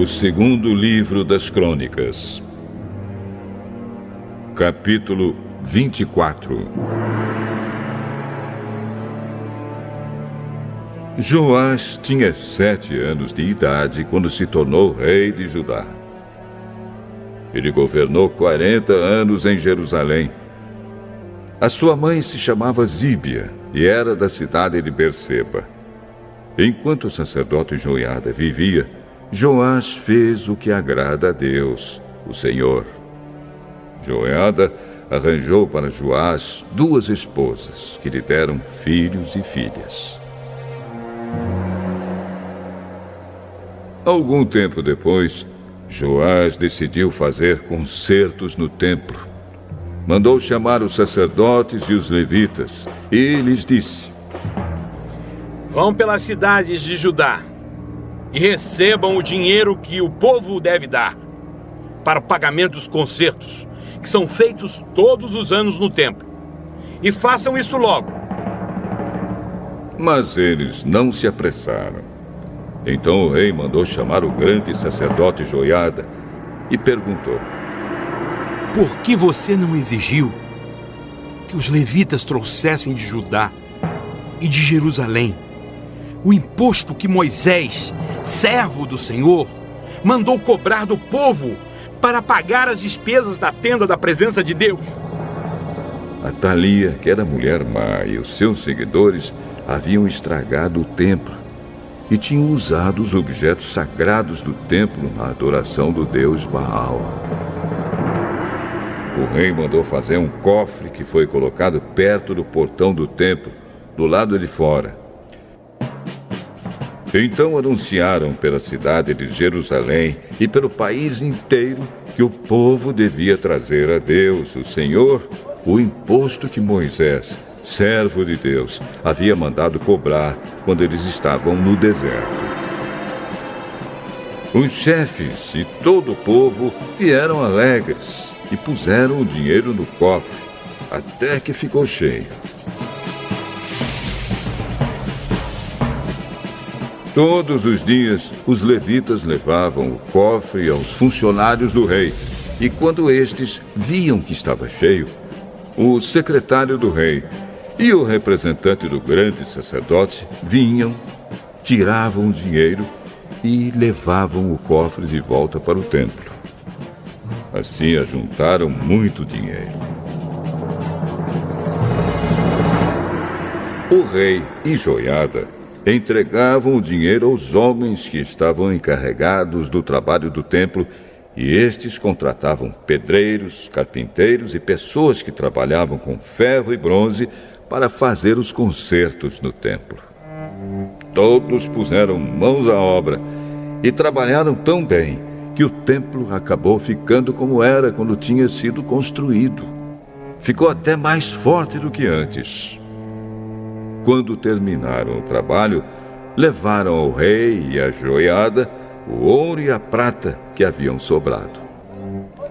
O segundo livro das Crônicas, capítulo 24. Joás tinha 7 anos de idade quando se tornou rei de Judá. Ele governou 40 anos em Jerusalém. A sua mãe se chamava Zíbia e era da cidade de Berseba. Enquanto o sacerdote Joiada vivia, Joás fez o que agrada a Deus, o Senhor. Joiada arranjou para Joás 2 esposas, que lhe deram filhos e filhas. Algum tempo depois, Joás decidiu fazer concertos no templo. Mandou chamar os sacerdotes e os levitas e lhes disse: Vão pelas cidades de Judá e recebam o dinheiro que o povo deve dar para o pagamento dos concertos, que são feitos todos os anos no templo. E façam isso logo. Mas eles não se apressaram. Então o rei mandou chamar o grande sacerdote Joiada e perguntou: Por que você não exigiu que os levitas trouxessem de Judá e de Jerusalém o imposto que Moisés, servo do Senhor, mandou cobrar do povo para pagar as despesas da tenda da presença de Deus? Atalia, que era mulher má, e os seus seguidores haviam estragado o templo e tinham usado os objetos sagrados do templo na adoração do deus Baal. O rei mandou fazer um cofre que foi colocado perto do portão do templo, do lado de fora. Então anunciaram pela cidade de Jerusalém e pelo país inteiro que o povo devia trazer a Deus, o Senhor, o imposto que Moisés, servo de Deus, havia mandado cobrar quando eles estavam no deserto. Os chefes e todo o povo vieram alegres e puseram o dinheiro no cofre, até que ficou cheio. Todos os dias, os levitas levavam o cofre aos funcionários do rei, e quando estes viam que estava cheio, o secretário do rei e o representante do grande sacerdote vinham, tiravam o dinheiro e levavam o cofre de volta para o templo. Assim ajuntaram muito dinheiro. O rei e Joiada entregavam o dinheiro aos homens que estavam encarregados do trabalho do templo, e estes contratavam pedreiros, carpinteiros e pessoas que trabalhavam com ferro e bronze para fazer os concertos no templo. Todos puseram mãos à obra e trabalharam tão bem que o templo acabou ficando como era quando tinha sido construído. Ficou até mais forte do que antes. Quando terminaram o trabalho, levaram ao rei e à Joiada o ouro e a prata que haviam sobrado.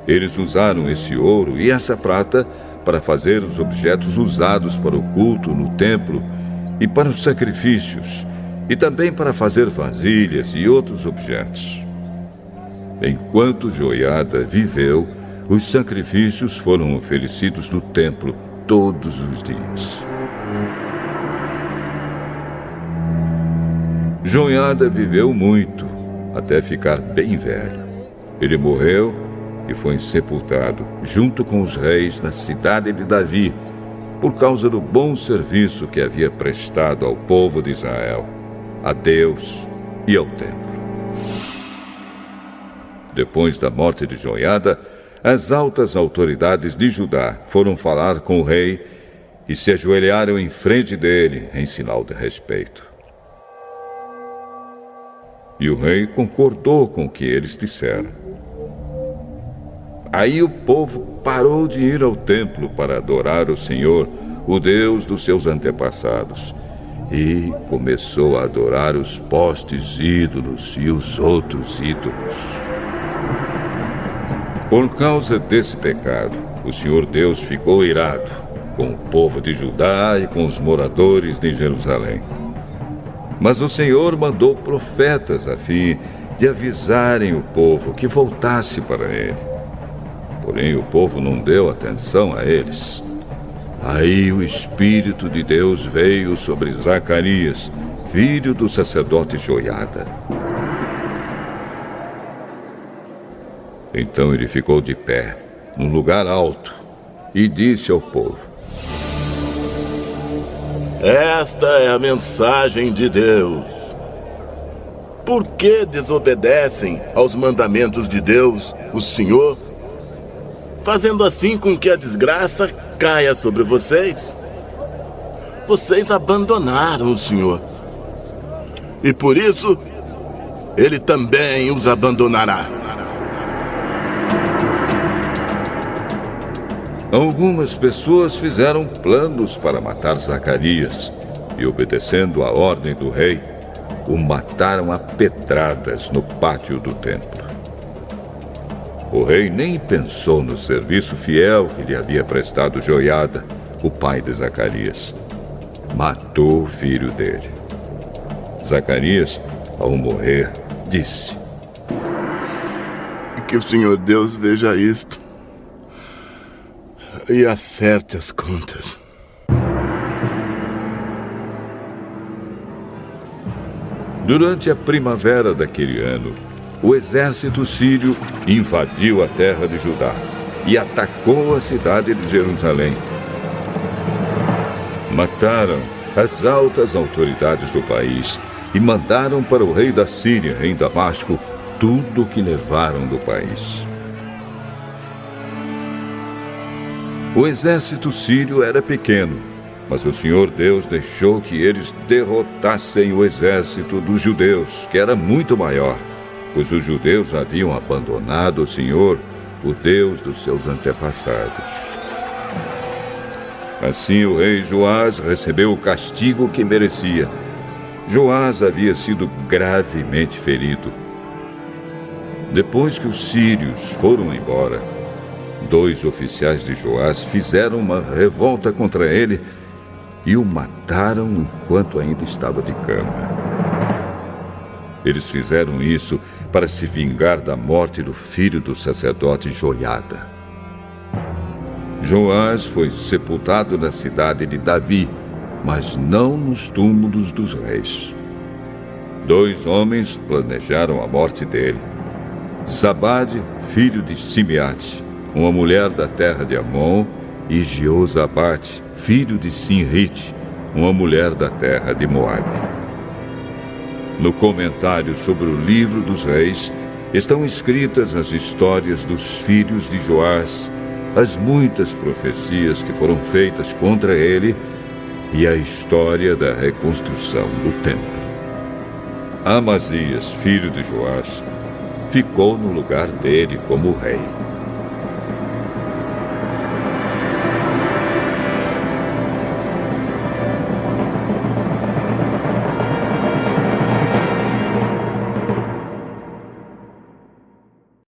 Eles usaram esse ouro e essa prata para fazer os objetos usados para o culto no templo e para os sacrifícios, e também para fazer vasilhas e outros objetos. Enquanto Joiada viveu, os sacrifícios foram oferecidos no templo todos os dias. Joiada viveu muito, até ficar bem velho. Ele morreu e foi sepultado junto com os reis na cidade de Davi, por causa do bom serviço que havia prestado ao povo de Israel, a Deus e ao templo. Depois da morte de Joiada, as altas autoridades de Judá foram falar com o rei e se ajoelharam em frente dele em sinal de respeito. E o rei concordou com o que eles disseram. Aí o povo parou de ir ao templo para adorar o Senhor, o Deus dos seus antepassados, e começou a adorar os postes ídolos e os outros ídolos. Por causa desse pecado, o Senhor Deus ficou irado com o povo de Judá e com os moradores de Jerusalém. Mas o Senhor mandou profetas a fim de avisarem o povo que voltasse para ele. Porém, o povo não deu atenção a eles. Aí o Espírito de Deus veio sobre Zacarias, filho do sacerdote Joiada. Então ele ficou de pé, num lugar alto, e disse ao povo: Esta é a mensagem de Deus. Por que desobedecem aos mandamentos de Deus, o Senhor, fazendo assim com que a desgraça caia sobre vocês? Vocês abandonaram o Senhor, e por isso Ele também os abandonará. Algumas pessoas fizeram planos para matar Zacarias e, obedecendo à ordem do rei, o mataram a pedradas no pátio do templo. O rei nem pensou no serviço fiel que lhe havia prestado Joiada, o pai de Zacarias. Matou o filho dele. Zacarias, ao morrer, disse: Que o Senhor Deus veja isto e acerte as contas. Durante a primavera daquele ano, o exército sírio invadiu a terra de Judá e atacou a cidade de Jerusalém. Mataram as altas autoridades do país e mandaram para o rei da Síria, em Damasco, tudo o que levaram do país. O exército sírio era pequeno, mas o Senhor Deus deixou que eles derrotassem o exército dos judeus, que era muito maior, pois os judeus haviam abandonado o Senhor, o Deus dos seus antepassados. Assim o rei Joás recebeu o castigo que merecia. Joás havia sido gravemente ferido. Depois que os sírios foram embora, 2 oficiais de Joás fizeram uma revolta contra ele e o mataram enquanto ainda estava de cama. Eles fizeram isso para se vingar da morte do filho do sacerdote Joiada. Joás foi sepultado na cidade de Davi, mas não nos túmulos dos reis. 2 homens planejaram a morte dele: Zabade, filho de Simeate, uma mulher da terra de Amon, e Jeozabade, filho de Sinrite, uma mulher da terra de Moabe. No comentário sobre o livro dos reis, estão escritas as histórias dos filhos de Joás, as muitas profecias que foram feitas contra ele e a história da reconstrução do templo. Amazias, filho de Joás, ficou no lugar dele como rei.